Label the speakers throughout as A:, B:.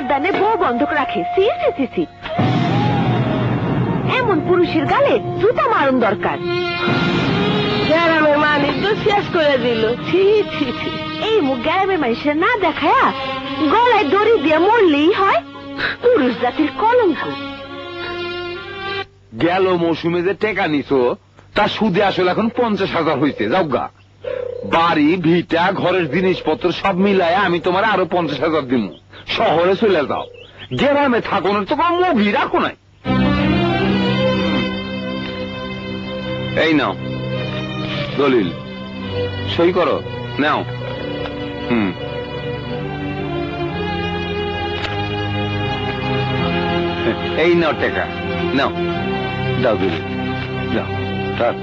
A: জুয়ার দানে বউ বন্ধক রাখে। সি সি সি সি, এমন পুরুষের গালে জুতা মারণ দরকার। গ্রামের মানুষ তো শেষ করে দিল। ছি ছি ছি, এই মুখ গ্রামের মানুষের না দেখায়া গলায় দড়ি দিয়ে মরলেই হয়। পুরুষ জাতির কলঙ্ক।
B: গেল মৌসুমে যে টেকা নিছো তার সুদে আসলে এখন 50,000 হয়েছে। যাওগা, বাড়ি ভিটা ঘরের জিনিসপত্র সব মিলায় আমি তোমার আরো 50,000 দিব। শহরে চলে যাও, গ্রামে থাকুনের তো কোনো মুভি রাখো নাই। এই নাও দলিল, সই করো, নাও। এই নাও টাকা, নাও, দাও দলিল, যাও। থাক।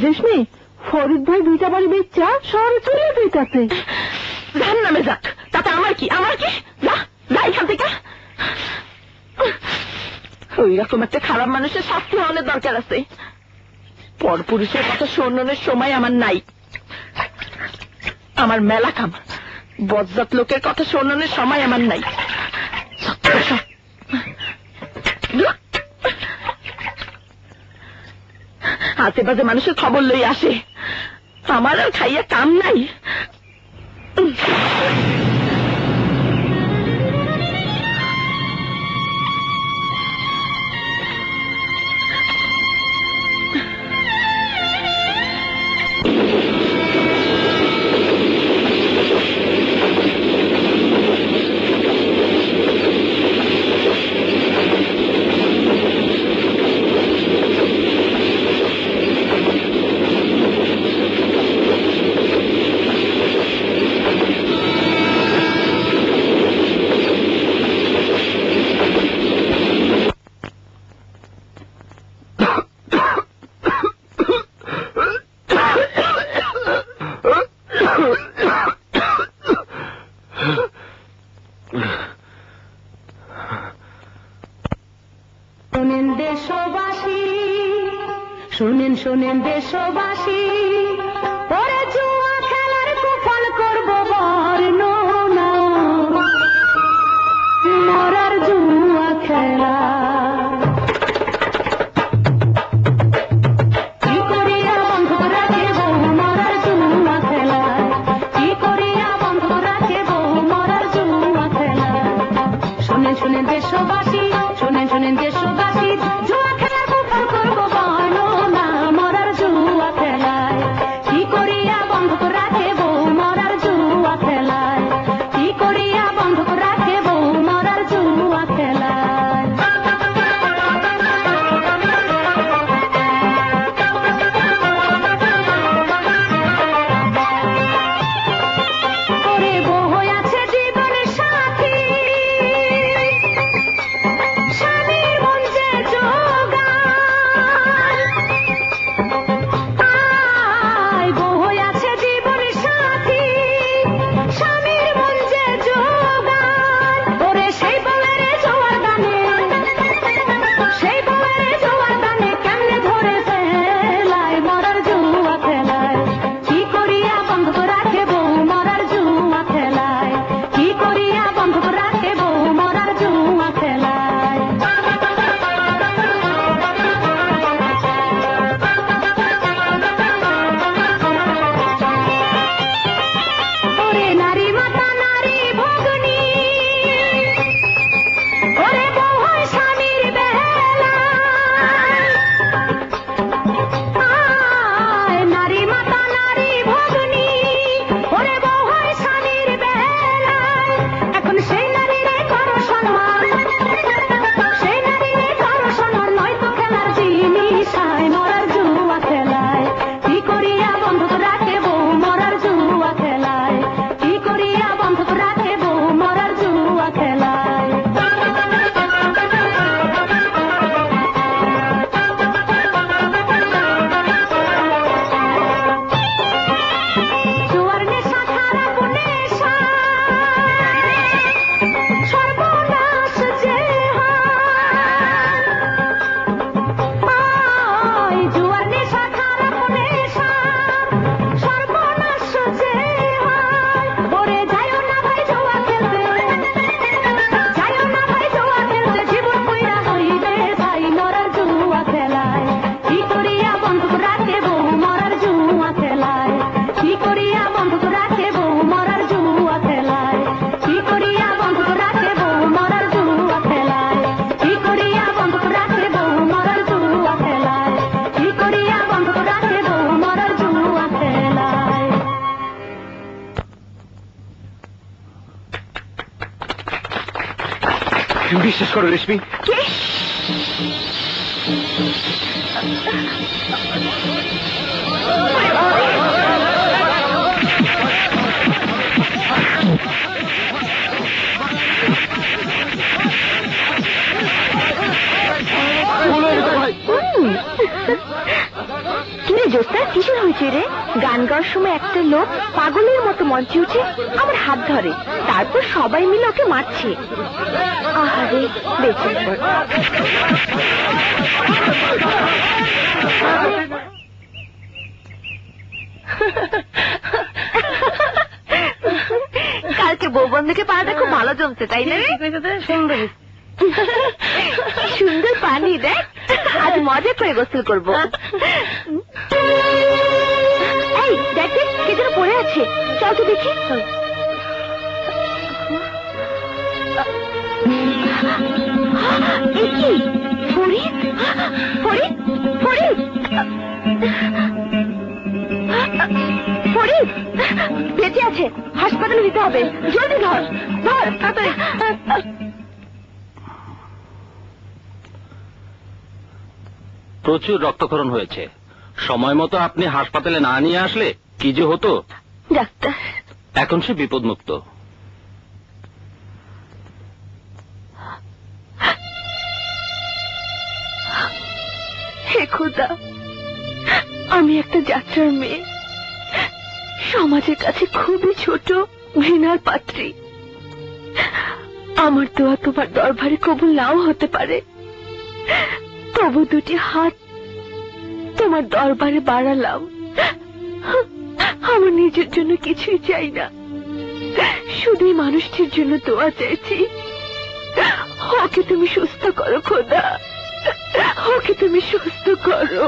A: রেশমি, ফরিদ ভাই দুইটা বাড়ি বেচা শহরে চলে যেতেছে। ধান নামে যাক, তাতে আমার কি? আমার কি? না এখান থেকে। ওই রকম একটা খারাপ মানুষের শাস্তি হওয়ার দরকার আছে। পরপুরুষের কথা শোনানোর সময় আমার নাই। আমার মেলা কাম, বজ্জাত লোকের কথা শোনানোর সময় আমার নাই। আশেপাশে মানুষের খবর লই আসে, আমার আর খাইয়া কাম নাই।
C: শোনেন শোনেন দেশবাসী, পরে জুয়া খেলার কুফল করব বর্ণনা, মরার জুয়া খেলা। কি করিয়া বন্ধ রাখিব মরার জুয়া খেলা, কি করিয়া বন্ধ রাখিব মরার জুয়া খেলা। শোনেন শোনেন দেশবাসী, শোনেন শোনেন দেশবাসী, জুয়া খেলার কুফল করব বর্ণনা, মরার জুয়া খেলায়। কি করিয়া বন্ধ রাখিব মরার জুয়া খেলায়, কি করিয়া বন্ধ রাখিব মরার জুয়া খেলায়।
D: বিশ্বাস করো রেশমি,
A: কিরে জোস্তা, কিসের হয়েছে রে? গান গাওয়ার সময় একটা লোক পাগলের মতো মঞ্চে উঠে আমার হাত ধরে, তারপর সবাই মিলে ওকে মারছে। আহারে বেঁচে কালকে বউ বন্ধুকে পাড়াটা খুব ভালো জমছে, তাই না? সুন্দর সুন্দর পানি দেখ, আজ মজা করে গোসল করবো। এই দেখ দেখ, কে যেন পড়ে আছে, চল তো দেখি। কি ফরিদ? ফরিদ ফরিদ ফরিদ বেঁচে আছে, হাসপাতালে নিতে হবে, জলদি ধর ধর তাড়াতাড়ি।
D: প্রচুর রক্তক্ষরণ হয়েছে, সময় মতো আপনি হাসপাতালে না নিয়ে আসলে কি যে হতো।
A: ডাক্তার,
D: এখন সে বিপদমুক্ত।
A: হে খোদা, আমি একটা যাত্রার মেয়ে, সমাজের কাছে খুবই ছোট, ঘৃণার পাত্রী। আমার দোয়া তোমার দরবারে কবুল নাও হতে পারে, তবু দুটি হাত তোমার দরবারে বাড়ালাম। আমার নিজের জন্য কিছুই চাই না, শুধু মানুষটির জন্য দোয়া চাইছি। ওকে তুমি সুস্থ করো খোদা, ওকে তুমি সুস্থ করো।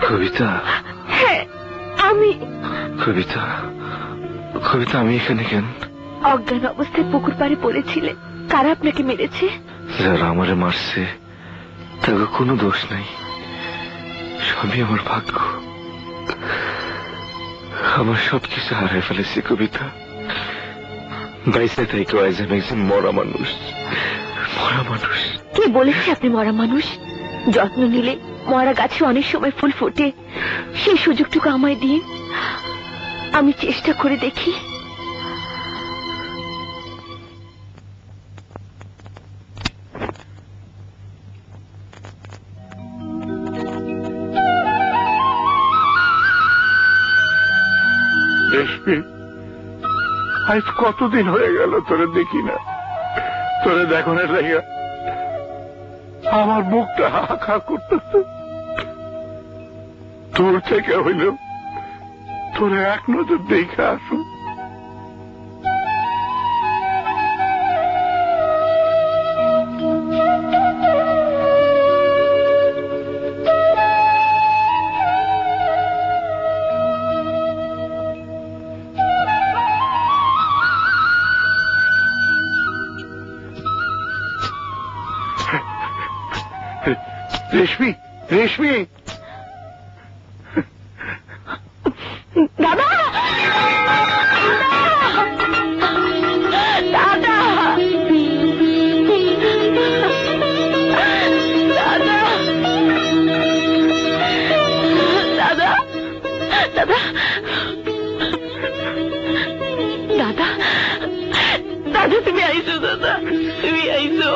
D: কবিতা?
A: হ্যাঁ আমি।
D: কবিতা, কবিতা আমি এখানে কেন?
A: অজ্ঞান অবস্থায় পুকুর পাড়ে পড়েছিলেন, কারা আপনাকে মেরেছে?
D: যারা আমারে মারছে তাকে কোনো দোষ নাই, সবই আমার ভাগ্য। আমার সবকিছু হারাই ফেলেছি কবিতা। বাইসে থেকে আজ আমি একজন মরা মানুষ, মরা মানুষ।
A: কে বলেছে আপনি মরা মানুষ? যত্ন নিলে মরা গাছে অনেক সময় ফুল ফোটে, সেই সুযোগটুকু আমায় দিয়ে আমি চেষ্টা করে দেখি।
B: আজ কতদিন হয়ে গেল তোরে দেখি না, তোরে দেখো না জায়গা, আমার বুকটা হাঁকা করতেছে। তোর থেকে হইল তোরে এক নজর দেখে আসুন। রেশমি, রেশমি,
A: দাদা, দাদা, দাদা, দাদা, দাদা, দাদা, দাদা, তুমি আইসো, দাদা, তুমি আইসো।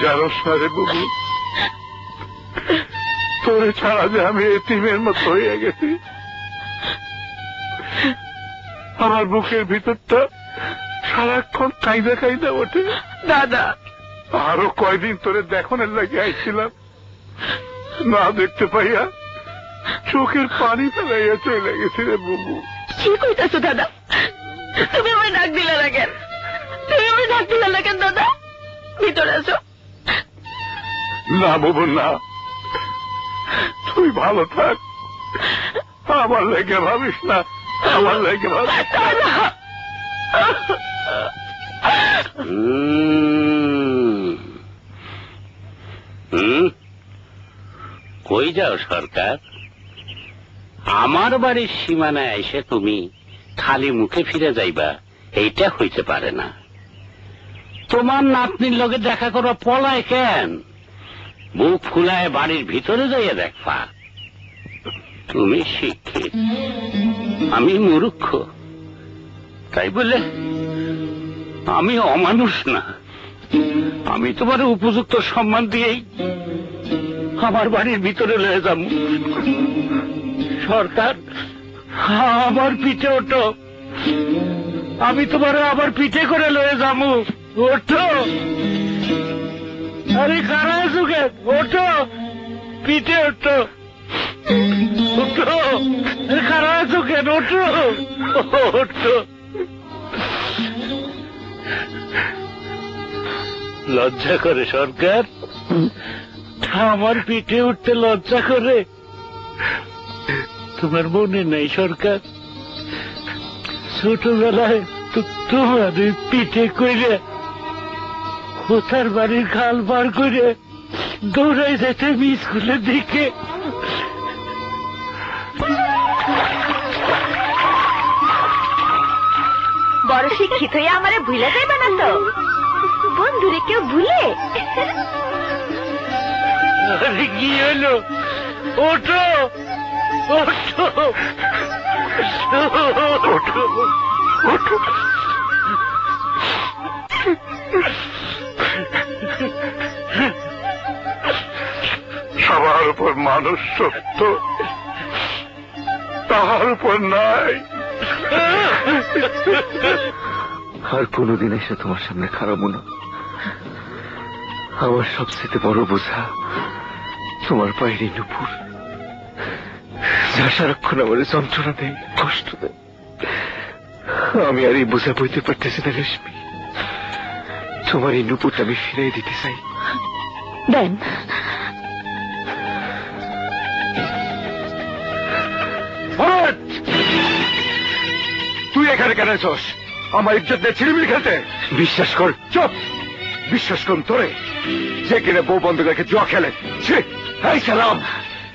E: জানোস না রে বুবু, তোরে ছাড়া যে আমি এতিমের মতো হয়ে গেছি। আমার বুকের ভিতরটা সারাক্ষণ কাইদা কাইদা ওঠে।
A: দাদা,
E: আরো কয়দিন তোরে দেখানোর লাগে আইছিলাম, না দেখতে পাইয়া চোখের পানি ফেলাইয়া চলে গেছি রে বুবু।
A: কি কইতাছো দাদা? তুমি আমার ডাক দিলে না কেন? তুমি আমার ডাক দিলে না কেন দাদা? ভিতরে আসো।
E: না বুবু না, তুই ভালো থাক, আমার লেগে ভাবিস না, আমার লেগে ভাবিস না।
F: কই যাও সরকার? আমার বাড়ির সীমানায় এসে তুমি খালি মুখে ফিরে যাইবা, এইটা হইতে পারে না। তোমার নাতনির লগে দেখা করা পলায় কেন? বুক ফুলায় বাড়ির ভিতরে যাইয়া দেখবা। তুমি শিক্ষিত, আমি মূর্খ, তাই বলে আমি অমানুষ না। আমি তোমার উপযুক্ত সম্মান দিয়েই আমার বাড়ির ভিতরে লয়ে যাব। সরকার, আমার পিঠে ওঠো, আমি তোমার আবার পিঠে করে লয়ে যাব। ওঠো, আরে কারা সুখে ওঠো, পিঠে ওঠো, ওঠো, কারা সুখে ওঠো, ওঠো। লজ্জা করে সরকার? আমার পিঠে উঠতে লজ্জা করে? তোমার মনে নেই সরকার, ছোটবেলায় তোমার পিঠে কইরে কোথার বাড়ির খাল পার করে দৌড়াই যেতে স্কুলের দিকে।
A: বড় শিক্ষিত হয়ে আমারে ভুলে যাইবে না তো? বন্ধুরে কেউ ভুলে?
F: আরে কি হলো? ওঠো, ওঠো, ওঠো, ওঠো।
E: সবার উপর মানুষ সত্য, তাহার উপর নাই।
D: আর কোনদিন এসে তোমার সামনে খারাপ না। আমার সবচেয়ে বড় বোঝা তোমার পায়ের নুপুর, যা সারাক্ষণ আমার যন্ত্রণা দেয়, কষ্ট দেয়। আমি আর এই বোঝা বইতে পারতেছি না রেশমি। তোমার এই নুপুরটা আমি ফিরাই দিতে চাই।
A: দেন।
B: তুই এখানে কেন আছিস? আমার ইজ্জত দিয়ে ছিড়িমিড়ি খেলতে?
D: বিশ্বাস কর।
B: চুপ! বিশ্বাস করুন তোরে, যে কিনে বউ বন্ধ রেখে জুয়া খেলে।
D: এই সালাম,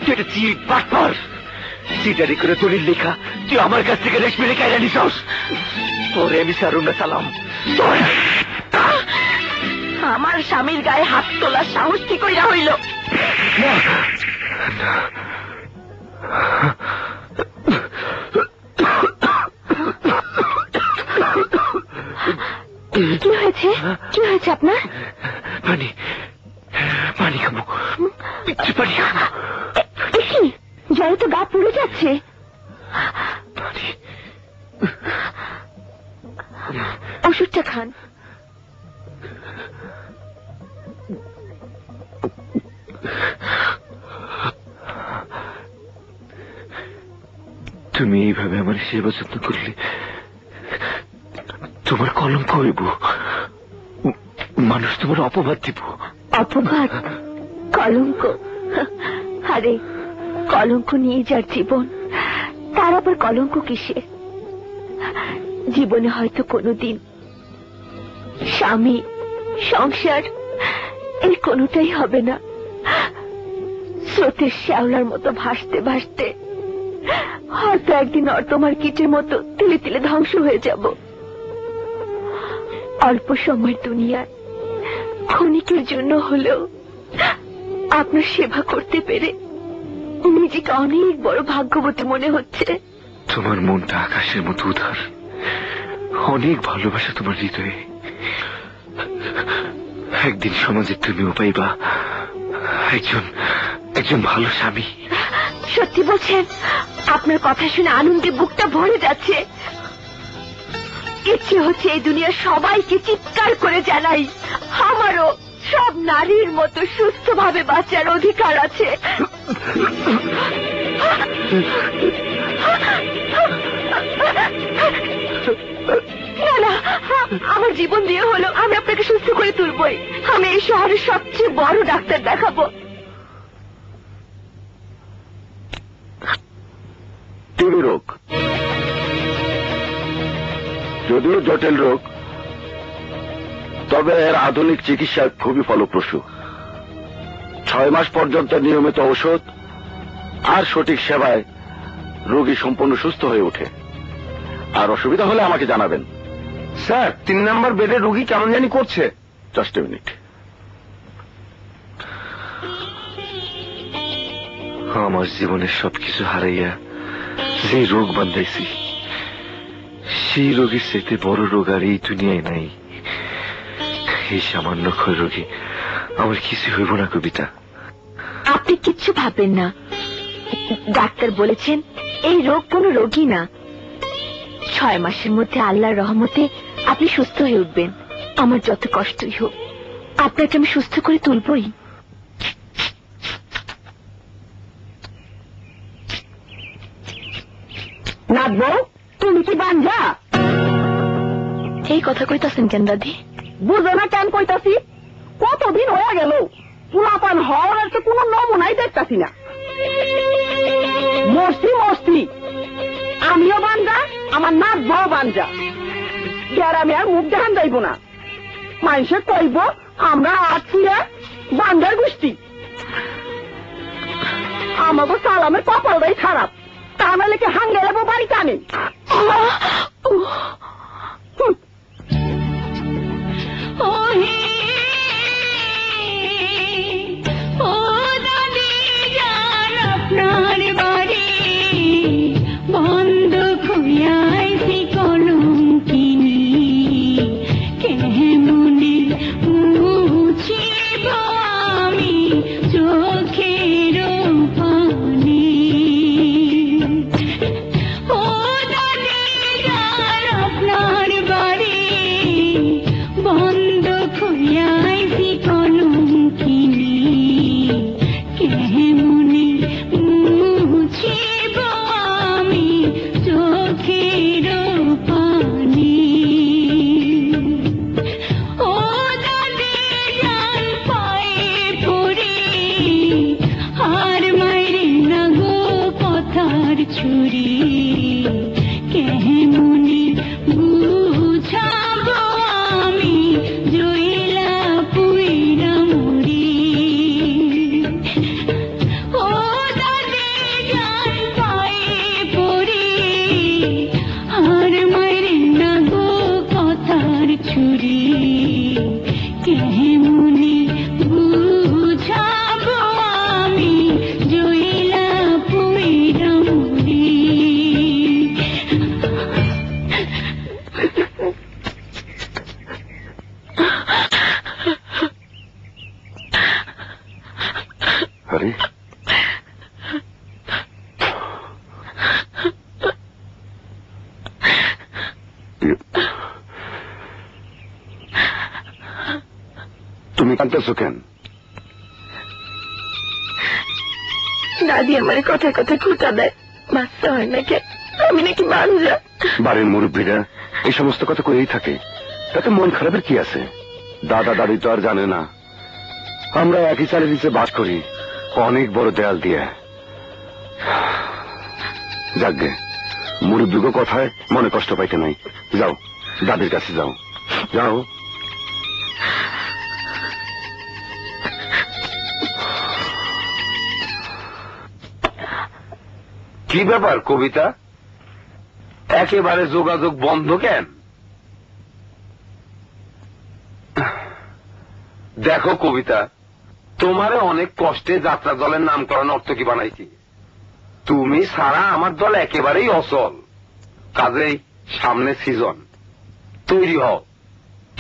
D: তুই একটা চিট বাটপার। চিটারি করে দলিল লেখা তুই আমার কাছ থেকে রেশমি রেখে নিছস। তোরে আমি সারুন না সালাম।
A: আমার স্বামীর গায়ে হাত তোলার সাহস কি কইরা হইল? কি হয়েছে? কি হয়েছে আপনার?
D: পানি, পানি খাবো, পানি খাবো।
A: কি জলে তো গা পুড়ে যাচ্ছে।
D: পানি,
A: ওষুধটা খান।
D: তুমি এইভাবে আমার সেবা যত্ন করলে তোমার কলঙ্ক হইব, মানুষ তোমার অপবাদ দিব।
A: অপবাদ? কলঙ্ক? আরে কলঙ্ক নিয়ে যার জীবন, তার আবার কলঙ্ক কিসে? জীবনে হয়তো কোনোদিন স্বামী, সংসার এই কোনোটাই হবে না। স্রোতের শ্যাওলার মতো ভাসতে ভাসতে হয়তো একদিন তোমার কীটের মতো তিলে তিলে ধ্বংস হয়ে যাব। অল্প সময়ের দুনিয়ায় ক্ষণিকের জন্য হলেও আপনার সেবা করতে পেরে নিজেকে অনেক বড় ভাগ্যবতী মনে হচ্ছে।
D: তোমার মনটা আকাশের মতো উদার, অনেক ভালোবাসা তোমার হৃদয়ে। একদিন সমাজে তুমিও পাইবা একজন একজন ভালো স্বামী।
A: সত্যি বলছেন? আপনার কথা শুনে আনন্দে বুকটা ভরে যাচ্ছে। ইচ্ছে হচ্ছে এই দুনিয়ার সবাইকে চিৎকার করে জানাই, আমারও সব নারীর মতো সুস্থভাবে বাঁচার অধিকার আছে। না না, আমার জীবন দিয়ে হলো আমি আপনাকে সুস্থ করে তুলবই। আমি এই শহরের সবচেয়ে বড় ডাক্তার দেখাবো।
E: টিবি রোগ যদিও জটিল রোগ, তবে এর আধুনিক চিকিৎসা খুবই ফলপ্রসূ। 6 মাস পর্যন্ত নিয়মিত ঔষধ আর সঠিক সেবায় রোগী সম্পূর্ণ সুস্থ হয়ে ওঠে। আর অসুবিধা হলে আমাকে জানাবেন।
B: স্যার 3 নম্বর বেডের রোগী কেমন জানি করছে।
E: Just a minute.
D: আমার জীবনের সবকিছু হারাইয়া যে রোগ বান্ধাইছি, সেই রোগীর চাইতে বড় রোগ আর এই দুনিয়ায় নাই। এই সামান্য ক্ষয় রোগী আমার কিছু হইব না কবিতা।
A: আপনি কিচ্ছু ভাববেন না, ডাক্তার বলেছেন এই রোগ কোনো রোগই না। 6 মাসের মধ্যে আল্লাহর রহমতে আপনি সুস্থ হয়ে উঠবেন। আমার যত কষ্টই হোক আপনাকে আমি সুস্থ করে তুলবই। নাচবো? তুমি কি বাঞ্জা? এই কথা কইতাছেন কেন দাদি? বুঝো না কেন কইতাছি? কতদিন হয়ে গেল পুলাপান হওয়ার তো কোনো নমুনাই দেখতাছি না। মস্তি মস্তি, আমিও বাঞ্জা, আমার নাচবো বাঞ্জা। গ্যারামে আর মুখ দেখান যাইব না। মানুষে কইব আমরা আছি বাঞ্জার গোষ্ঠী। আমাকে সালামের কপালটাই খারাপ, তা নাহলে কি হাঙ্গে যাবো বাড়ি টানে।
C: আপনার বাড়ি বন্ধ খুঁয়াইছি কলঙ্কিনী, কেমনে মুছিব আমি চোখের পানি। ও দাদি যার আপনার বাড়ি বন্ধ খুঁয়াইছি কলঙ্কিনী, কেমনে মুছিব আমি চোখের পানি। ও দাদি জান পায়ে পড়ি আর মাইরে না গো কথার ছুরি, কেমনে বুঝাবো আমি জইলা পুইরা মরি। ও দাদি জান পায়ে পড়ি আর মাইরে না গো কথার ছুরি, কেমনে বুঝাবো আমি জইলা পুইরা মরি।
E: আরে তুমি কাঁদতেছো কেন?
A: দাদি আমার কথায় কথায় খুঁটা দেয়, বাচ্চা হয় না কেন? আমি নাকি বাঞ্জা?
E: বাড়ির মুরব্বীরা এই সমস্ত কথা করেই থাকে, তাতে মন খারাপের কি আছে? দাদা দাদি তো আর জানে না আমরা একই চালের নিচে বাস করি, অনেক বড় দেয়াল দিয়ে। যাকগে, মুরব্বীকে কথায় মনে কষ্ট পাইতে নাই। যাও দাদির কাছে যাও, যাও।
B: কি ব্যাপার কবিতা, একেবারে যোগাযোগ বন্ধ কেন? দেখো কবিতা, তোমারে অনেক কষ্টে যাত্রা দলের নামকরণ অর্থকী বানাইছি। তুমি ছাড়া আমার দল একেবারেই অচল। কাজেই সামনে সিজন, তৈরি হও।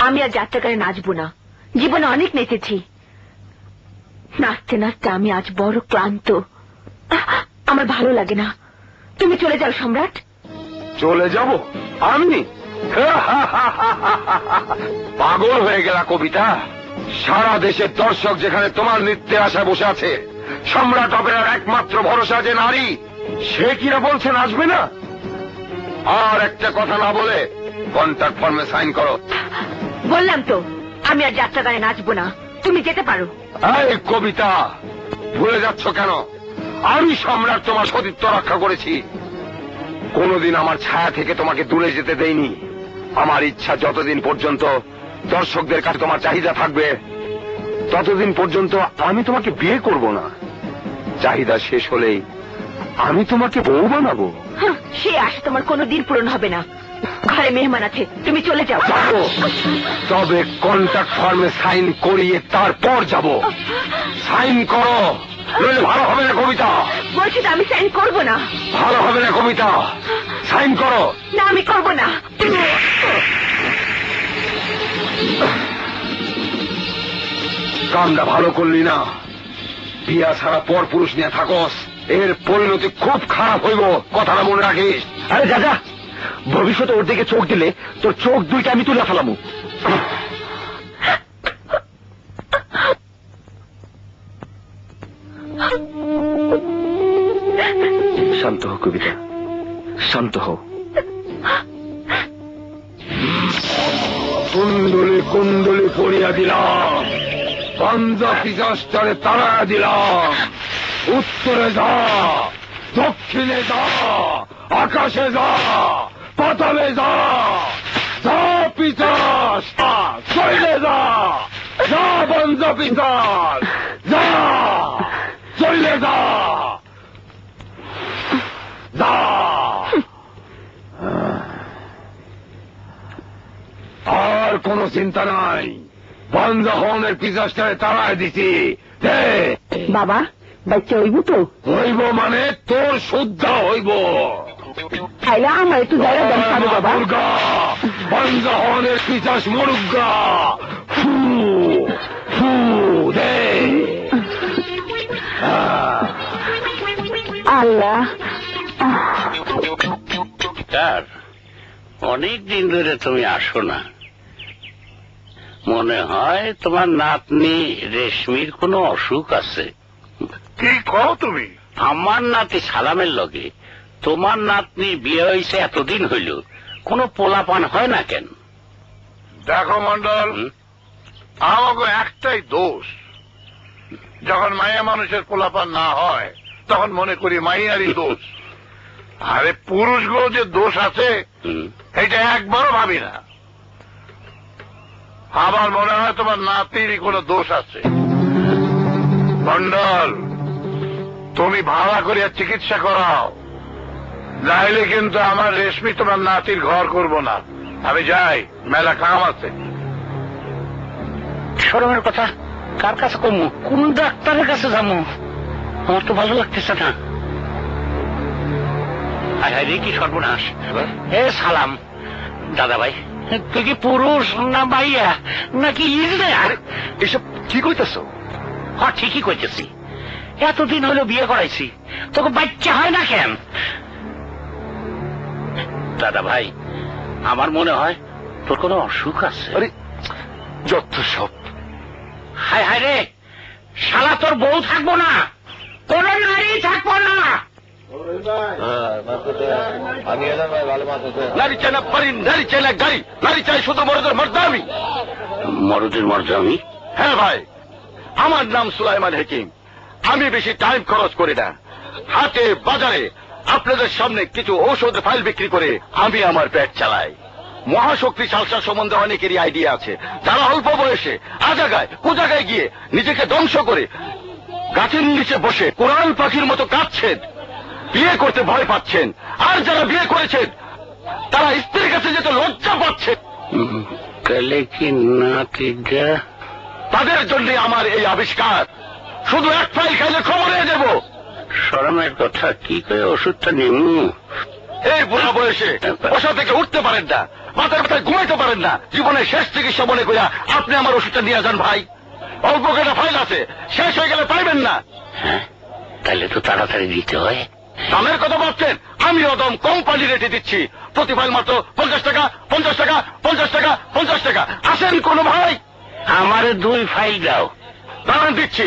A: আমি আর যাত্রাকারে নাচবো না। জীবনে অনেক নেচেছি, নাচতে নাচতে আমি আজ বড় ক্লান্ত। আমার ভালো লাগে না। তুমি চলে যাও সম্রাট।
B: চলে যাব আমি? পাগল হয়ে গেলা কবিতা? সারা দেশের দর্শক যেখানে তোমার নৃত্যের আশায় বসে আছে, সম্রাট অপেরার একমাত্র ভরসা যে নারী, সে কিনা বলছে নাচবে না? আর একটা কথা না বলে কন্ট্রাক্ট ফর্মে সাইন করো।
A: বললাম তো আমি আর যাত্রা গানে নাচবো না, তুমি যেতে পারো।
B: এই কবিতা, ভুলে যাচ্ছ কেন? আমি সম্রাট তোমার সতীত্ব রক্ষা করেছি, কোনদিন আমার ছায়া থেকে তোমাকে দূরে যেতে দেইনি। আমার ইচ্ছা যতদিন পর্যন্ত দর্শকদের কাছে তোমার চাহিদা থাকবে, ততদিন পর্যন্ত আমি তোমাকে বিয়ে করব না। চাহিদা শেষ হলেই আমি তোমাকে বউ বানাবো।
A: সে আশা তোমার কোনোদিন পূরণ হবে না। ঘরে মেহমান আছে, তুমি চলে যাও।
B: যাবো, তবে কন্ট্রাক্ট ফর্মে সাইন করিয়ে তারপর যাব। সাইন করো, নইলে ভালো হবে না কবিতা।
A: বলছি তো আমি সাইন করবো না।
B: ভালো হবে না কবিতা, সাইন করো।
A: না, আমি করবো না।
B: কামটা ভালো করলি না। বিয়া ছাড়া পর পুরুষ নিয়ে থাকস, এর পরিণতি খুব খারাপ হইব, কথাটা মনে রাখিস।
D: আরে দাদা, ভবিষ্যতে ওর দিকে চোখ দিলে তোর চোখ দুইটা আমি তুলে ফেলামু। শান্ত হও কবিতা, শান্ত হও।
B: কুণ্ডলি কুণ্ডলি পড়িয়া দিলাম, পাঞ্জা পিজাস্টারে তারা দিলাম। উত্তরে যা, দক্ষিণে যা, আকাশে যা, পাতালে যা, যা পিচাস, চলে যা, যা পাঞ্জা পিচাস, যা চলে যা, যা। আর কোন চিন্তা নাই, পাঞ্জা হনের পিজাস্টারে তারায় দিছি।
A: বাবা, বাচ্চা হইব তো?
B: হইব মানে তোর শুদ্ধা হইব।
A: খাইলে আমার একটু জায়গা দেন খাবো বাবা।
B: মুরগা পাঞ্জা হনের পিচাস মুরগা, ফু ফু দে।
A: আল্লাহ,
F: তার অনেক দিন ধরে তুমি আসো না। মনে হয় তোমার নাতনি রেশমির কোনো অসুখ আছে।
B: কি কও তুমি?
F: আমার নাতি সালামের লগে তোমার নাতনির বিয়ে হয়েছে এতদিন হইল, কোনো পোলাপান হয় না কেন?
B: দেখো মন্ডল, আমাকে একটাই দোষ, যখন মায়া মানুষের পোলাপান না হয় তখন মনে করি মাইয়ারই দোষ। আরে পুরুষগুলো যে দোষ আছে এটা একবারও ভাবি না। আমার মনে হয় তোমার নাতিরই কোনো দোষ আছে। মন্ডল, তুমি ভাড়া করিয়া চিকিৎসা করাও, নাইলে কিন্তু আমার রেশমি তোমার নাতির ঘর করব না। আমি যাই, মেলা কাম আছে।
F: শরমের কথা কার কাছে কমু? কোন ডাক্তারের কাছে যাবো? আমার তো ভালো লাগতেছে না। আরে কি সর্বনাশ! এ সালাম দাদা ভাই, তুই কি পুরুষ না ভাইয়া নাকি ইঞ্জিনিয়ার?
D: এসব কি কইতেছ?
F: হ্যাঁ, ঠিকই কইতেছি। এতদিন হলো বিয়ে করাইছি, তোকে বাচ্চা হয় না কেন? দাদা ভাই, আমার মনে হয় তোর কোনো অসুখ আছে।
D: আরে যত সব।
F: হায় হায় রে, শালা তোর বউ থাকবো না, কোন নারী থাকবো না।
E: নারী চাই না বাড়ি, নারী চাই না গাড়ি, নারী চাই শুধু মরদের মর্দামি।
F: মরদের মর্যামি?
E: হ্যাঁ ভাই, আমার নাম সুলাইমান হাকিম। আমি বেশি টাইম খরচ করি না। হাটে বাজারে আপনাদের সামনে কিছু ঔষধ ফাইল বিক্রি করে আমি আমার পেট চালাই। মহাশক্তি সালসা সম্বন্ধে অনেকেরই আইডিয়া আছে, যারা অল্প বয়সে আজাগায় কুজাগায় গিয়ে নিজেকে ধ্বংস করে গাছের নিচে বসে কোরাল পাখির মতো কাঁদছেন, বিয়ে করতে ভয় পাচ্ছেন। আর যারা বিয়ে করেছেন তারা স্ত্রীর কাছে যেতে লজ্জা পাচ্ছে।
F: তাহলে কি নাতিটা?
E: তাদের জন্য আমার এই আবিষ্কার। শুধু এক ফাইল খাইলে খবর হয়ে যাব।
F: শরমের কথা, কি করে ওষুধটা নেমু?
E: এই বুড়া বয়সে বসা থেকে উঠতে পারেন না, মাথার ব্যথায় ঘুমাইতে পারেন না, জীবনের শেষ চিকিৎসা মনে করিয়া আপনি আমার ওষুধটা নিয়ে যান ভাই। অল্প কটা ফাইল আছে, শেষ হয়ে গেলে পাইবেন না।
F: হ্যাঁ, তাহলে তো তাড়াতাড়ি দিতে হয়।
E: দামের কথা ভাবছেন? আমি অদম কোম্পানি রেটে দিচ্ছি। প্রতি ফাইল মাত্র 50 টাকা, 50 টাকা, 50 টাকা, 50 টাকা। আসেন কোন ভাই?
F: আমারে 2 ফাইল দাও।
E: দাঁড়ান দিচ্ছি।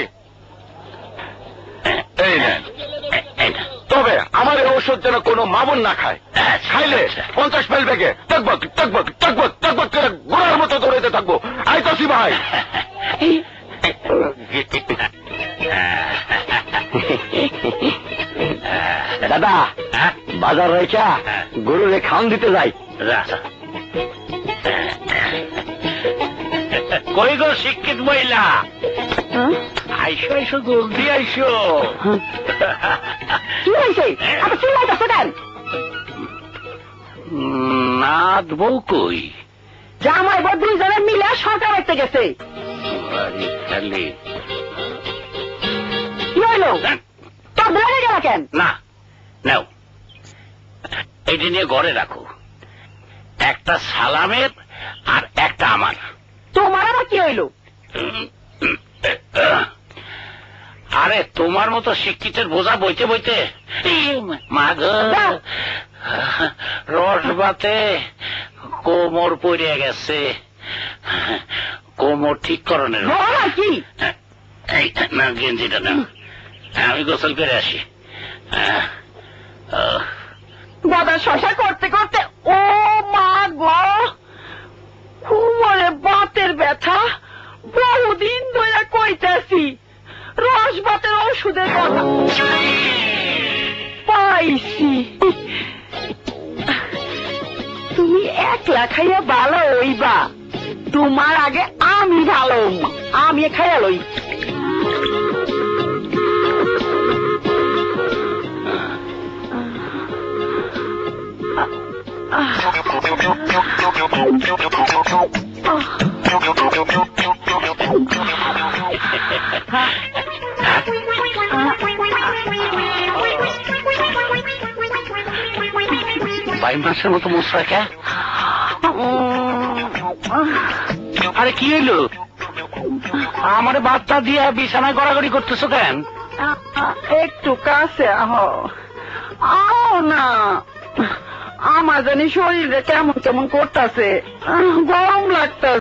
E: এই নেন।
F: এই না।
E: তবে আমার এই ঔষধ যেন কোনো মামুন না খায়। খাইলে 50 ফাইল ব্যাগে টকবক টকবক টকবক টকবক করে ঘোড়ার মতো দৌড়াইতে থাকবো। আইতাছি ভাই।
D: দাদা, বাজার রেখা গরুরে খাওন দিতে যাই।
F: কই গো শিক্ষিত মহিলা, আইসো আইসো, জলদি আইসো।
A: কি হয়েছে? আপনি চিল্লাইতেছো কেন?
F: নাথ বউ কই?
A: জামাই বউ দুইজনে মিলে সরকার রাখতে গেছে।
F: খালি
A: কি হইল? তোর ধরে গেল কেন?
F: না, নাও, এইটা নিয়ে ঘরে রাখো। একটা সালামের আর একটা আমার।
A: তোমার আবার কি হইল?
F: আরে তোমার মতো শিক্ষিতের বোঝা বইতে বইতে মা গো, রস বাতে কোমর পড়ে গেছে। কোমর ঠিক করণের
A: কি
F: না, গেঞ্জিটা না, আমি গোসল করে আসি।
A: দাদা শশা করতে করতে ও মা গো, কোমরে বাতের ব্যথা। বহুদিন ধরে কইতাছি রস বাতের ওষুধের কথা। পাইছি, তুমি একলা খাইয়া ভালো হইবা। তোমার আগে আমি ভালো, আমি খাইয়া লই।
F: বাই মাসের মতো মুসরা কে? আরে কি হইল? আমার বার্তা দিয়ে বিছানায় গড়াগড়ি করতেছো কেন?
A: একটু কাছে আহো, আও না। আমার জানি শরীরে কেমন কেমন করতেছে, গরম লাগতেছে।